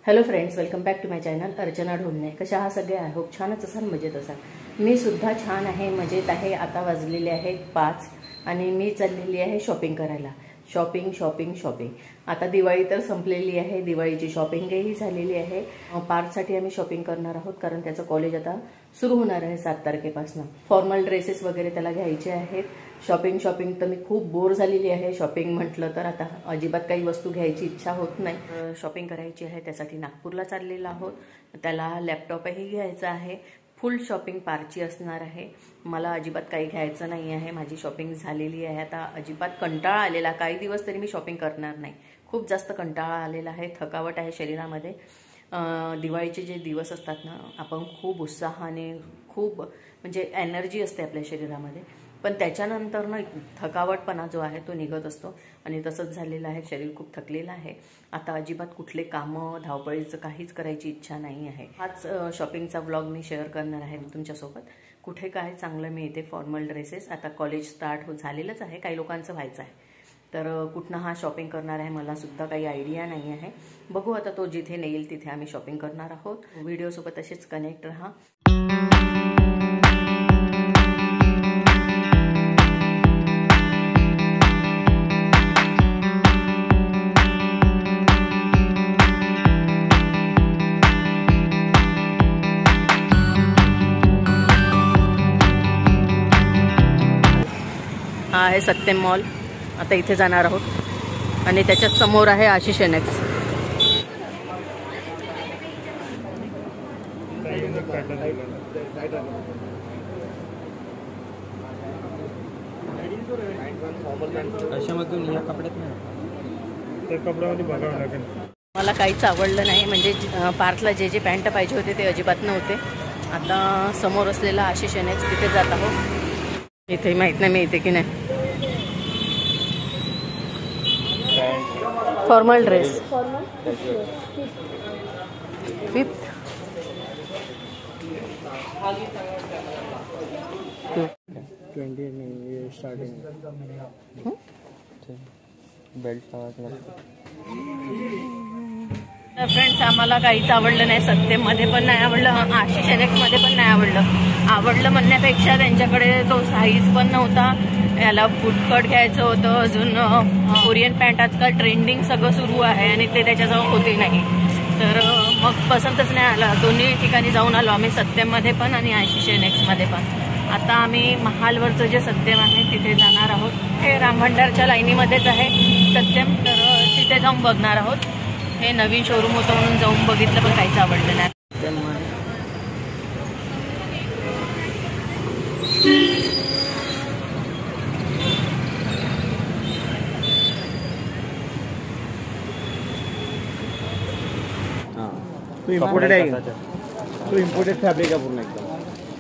Hello friends, welcome back to my channel Archana Dholane. कशा आहात सगळे? आय होप छानच असाल, मजेत असाल. मी सुद्धा छान आहे, मजेत आहे. आता वाजलेले आहेत 5 आणि मी चाललेली आहे शॉपिंग करायला. शॉपिंग. आता दिवाळी तर संपलेली आहे, दिवाळीची शॉपिंगही झालेली आहे. पार्थसाठी आम्ही शॉपिंग करणार आहोत कारण त्याचं कॉलेज आता सुरू होणार आहे 7 तारखेपासून. फॉर्मल ड्रेसेस वगैरे त्याला घ्यायचे आहेत. शॉपिंग तर मी खूप बोर झालेली आहे. शॉपिंग म्हटलं तर आता अजिबात काही वस्तू घ्यायची इच्छा होत नाही. शॉपिंग करायची आहे, त्यासाठी नागपूरला चाललेलो आहोत. त्याला लॅपटॉपही घ्यायचा आहे. फुल शॉपिंग पारची असणार आहे. मला अजिबात काही घ्यायचं नाही आहे. माझी शॉपिंग झालेली आहे. आता अजिबात कंटाळा आलेला, काही दिवस तरी मी शॉपिंग करणार नाही. खूप जास्त कंटाळा आलेला आहे, थकावट आहे शरीरामध्ये. दिवाळीचे जे दिवस असतात ना, आपण खूप उत्साहाने, खूप म्हणजे एनर्जी असते आपल्या शरीरामध्ये, पण त्याच्यानंतर ना थकावटपणा जो आहे तो निघत असतो आणि तसंच झालेलं आहे. शरीर खूप थकलेलं आहे. आता अजिबात कुठले कामं, धावपळीचं काहीच करायची इच्छा नाही आहे. हाच शॉपिंगचा व्लॉग मी शेअर करणार आहे तुमच्यासोबत. कुठे काय चांगलं मिळते फॉर्मल ड्रेसेस. आता कॉलेज स्टार्ट झालेलंच आहे, काही लोकांचं व्हायचं आहे, तर कुठनं हा शॉपिंग करणार आहे मला सुद्धा काही आयडिया नाही आहे. बघू आता, तो जिथे नेईल तिथे आम्ही शॉपिंग करणार आहोत. व्हिडिओसोबत तसेच कनेक्ट राहा. हा आहे सत्यम मॉल. आता इथे जाणार आहोत आणि त्याच्याच समोर आहे आशिष एनेक्स. अशामधून या कपड्यात नाही, त्या कपड्यामध्ये बघावं लागेल. मला काहीच आवडलं नाही, म्हणजे पार्थला जे पॅन्ट पाहिजे होते ते अजिबात नव्हते. आता समोर असलेला आशिष एनेक्स तिथे जात आहोत. इथे माहित नाही मी इथे की नाही. Formal dress 5th starting belt friends, आम्हाला काहीच आवडलं नाही. सत्यमध्ये पण नाही आवडलं, आशिष एनेक्समध्ये पण नाही आवडलं म्हणण्यापेक्षा त्यांच्याकडे तो साईज पण नव्हता. याला फुटकट घ्यायचं होतं. अजून कोरियन पॅन्ट आजकाल ट्रेंडिंग सगळं सुरू आहे आणि ते त्याच्याजवळ होते नाही, तर मग पसंतच नाही आला. दोन्ही ठिकाणी जाऊन आलो आम्ही, सत्यममध्ये पण आणि आशिष एनेक्समध्ये पण. आता आम्ही महालवरचं जे सत्यम आहे तिथे जाणार आहोत. हे रामभंडारच्या लाईनीमध्येच आहे सत्यम, तर तिथे जाऊन बघणार आहोत. हे नवीन शोरूम होतं म्हणून जाऊन बघितलं, पण काहीच आवडलं नाही. तो इम्पोर्टेड आहे, तो इम्पोर्टेड फॅब्रिक आहे पूर्ण एकदम.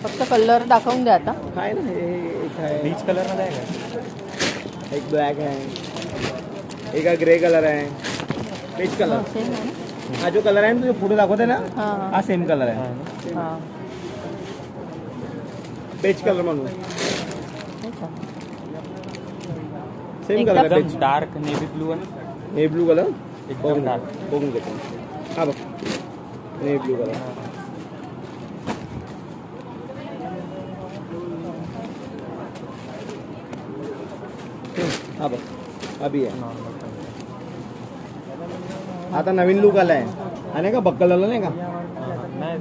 फक्त कलर दाखवून द्या आता. काय ना, हे बीच कलर मध्ये आहे का? एक ब्लॅक आहे, एक ग्रे कलर आहे, पेच कलर. हा जो कलर आहे ना तुझे फोटो दाखवते ना, हा सेम कलर आहे. पेच कलर म्हणून सेम कलर आहे. डार्क नेव्ही ब्लू आहे, नेव्ही ब्लू कलर एकदम डार्क. बघून घेतो. हा बघ, नेव्ही ब्लू कलर. हा बघ, अभी आहे. आता नवीन लुक आलाय, आणि का बक्कल आला नाही का? नाही,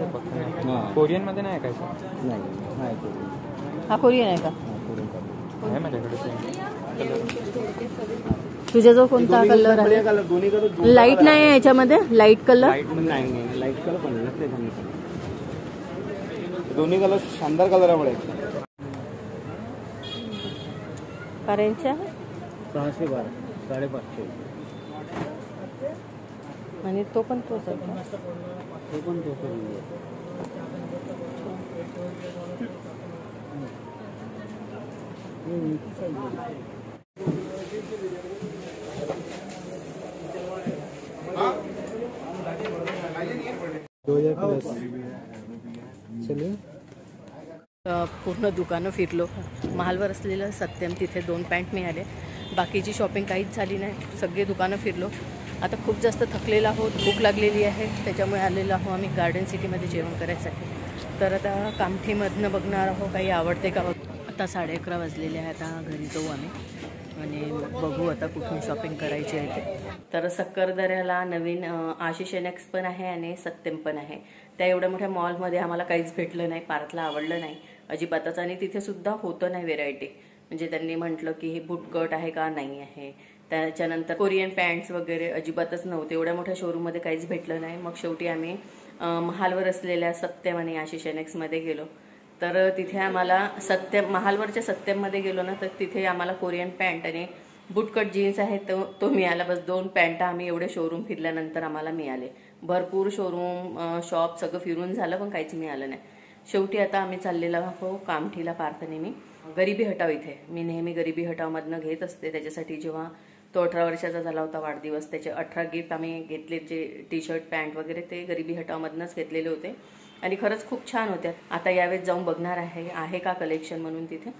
कोरियन मध्ये नाही काय? नाही, हा कोरियन आहे का? तुझ्याजवळ कोणता कलर आहे? लाईट नाही आहे याच्यामध्ये, लाईट कलर नाही, लाईट कलर पण दोन्ही कलर शानदार कलर आहे. करेंच्या 612, 550. आणि तो पण तोच आहे. तो पण तोच आहे. पूर्ण दुकानं फिरलो. महालवर असलेलं सत्यम, तिथे 2 पॅन्ट मिळाले. बाकीची शॉपिंग काहीच झाली नाही. सगळे दुकानं फिरलो. आता खूप जास्त थकलेलो आहोत, भूक लागलेली आहे, त्याच्यामुळे आलेलो आहोत आम्ही गार्डन सिटीमध्ये जेवण करायसाठी. तर आता कामठीमधनं बघणार आहोत काही आवडते का. आता 11:30 वाजलेले आहे. आता घरी जाऊ आम्ही आणि बघू आता कुठून शॉपिंग करायची आहे ते. तर सक्करदऱ्याला नवीन आशिष एनेक्स पण आहे आणि सत्यम पण आहे. त्या एवढ्या मोठ्या मॉलमध्ये आम्हाला काहीच भेटलं नाही, पार्थला आवडलं नाही अजिबातच. आणि तिथे सुद्धा होतं नाही व्हेरायटी. म्हणजे त्यांनी म्हटलं की हे बुटकट आहे का, नाही आहे. त्याच्यानंतर कोरियन पॅन्ट्स वगैरे अजिबातच नव्हते. एवढ्या मोठ्या शोरूममध्ये काहीच भेटलं नाही. मग शेवटी आम्ही महालवर असलेल्या सत्यम आणि आशिष एनेक्समध्ये गेलो. तर तिथे आम्हाला महालवरच्या सत्यममध्ये गेलो ना, तर तिथे आम्हाला कोरियन पॅन्ट आणि बुटकट जीन्स आहे तो मिळाला. बस 2 पॅन्ट आम्ही एवढे शोरूम फिरल्यानंतर आम्हाला मिळाले. भरपूर शोरूम शॉप सगळं फिरून झालं पण काहीच मिळालं नाही. शेवटी आता आम्ही चाललेलो आहोत कामठीला. पार्थने मी गरिबी हटाव इथे, मी नेहमी गरिबी हटावमधनं घेत असते. त्याच्यासाठी जेव्हा तो 18 वर्षाचा झाला होता वाढदिवस, त्याचे 18 गिफ्ट आम्ही घेतले. जे टी शर्ट पॅन्ट वगैरे ते गरिबी हटावमधनंच घेतलेले होते आणि खरंच खूप छान होत्या. आता यावेळेस जाऊन बघणार आहे का कलेक्शन म्हणून तिथे.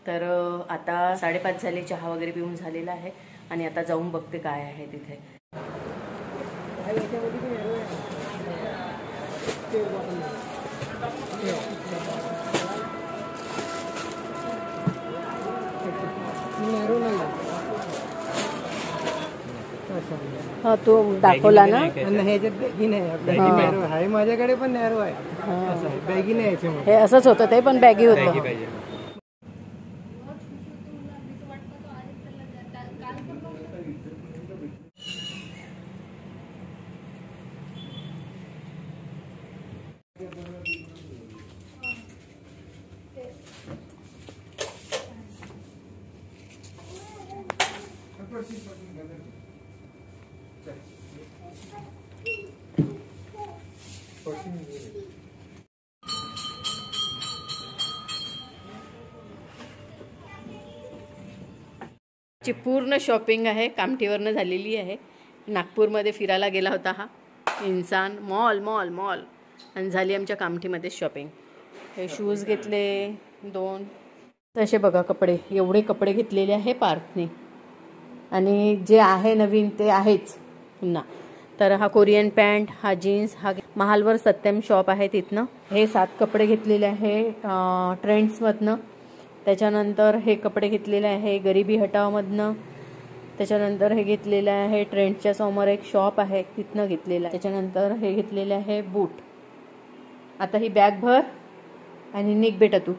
तर आता 5:30 झाले, चहा वगैरे पिऊन झालेला आहे आणि आता जाऊन बघते काय आहे तिथे. हा तो दाखवला ना, आहे माझ्याकडे पण नॅरो आहे, बॅगी नाही. हे असंच होतं ते पण बॅगी होतं. ची पूर्ण शॉपिंग आहे कामठीवरनं झालेली आहे. नागपूरमध्ये फिरायला गेला होता हा इन्सान, मॉल मॉल मॉल, आणि झाली आमच्या कामठीमध्ये शॉपिंग. हे शूज घेतले 2. तसे बघा कपडे, एवढे कपडे घेतलेले आहे पार्थने आणि जे आहे नवीन ते आहेच पुन्हा. तर हा कोरियन पॅन्ट, हा जीन्स, हा महालवर सत्यम शॉप आहे तिथनं. हे 7 कपडे घेतलेले आहे ट्रेंड्समधनं. त्याच्यानंतर हे कपडे घेतलेले आहे गरिबी हटावमधनं. त्याच्यानंतर हे घेतलेलं आहे ट्रेंड्सच्या समोर एक शॉप आहे तिथनं घेतलेलं आहे. त्याच्यानंतर हे घेतलेले आहे बूट. आता ही बॅग भर आणि निघ बेटा तू.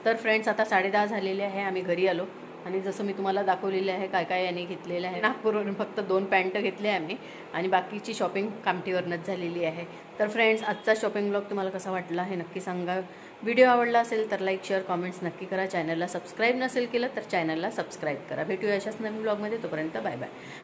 तर फ्रेंड्स आता 10:30 झालेले आहे. आम्ही घरी आलो आणि जसं मी तुम्हाला दाखवलेलं आहे काय काय यांनी घेतलेलं आहे. नागपूरवरून फक्त 2 पॅन्ट घेतले आम्ही आणि बाकीची शॉपिंग कामठीवरनंच झालेली आहे. तर फ्रेंड्स आजचा शॉपिंग ब्लॉग तुम्हाला कसा वाटला हे नक्की सांगा. व्हिडिओ आवडला असेल तर लाईक शेअर कॉमेंट्स नक्की करा. चॅनलला सबस्क्राईब नसेल केलं तर चॅनलला सबस्क्राईब करा. भेटूया अशाच नवीन ब्लॉगमध्ये. तोपर्यंत बाय बाय.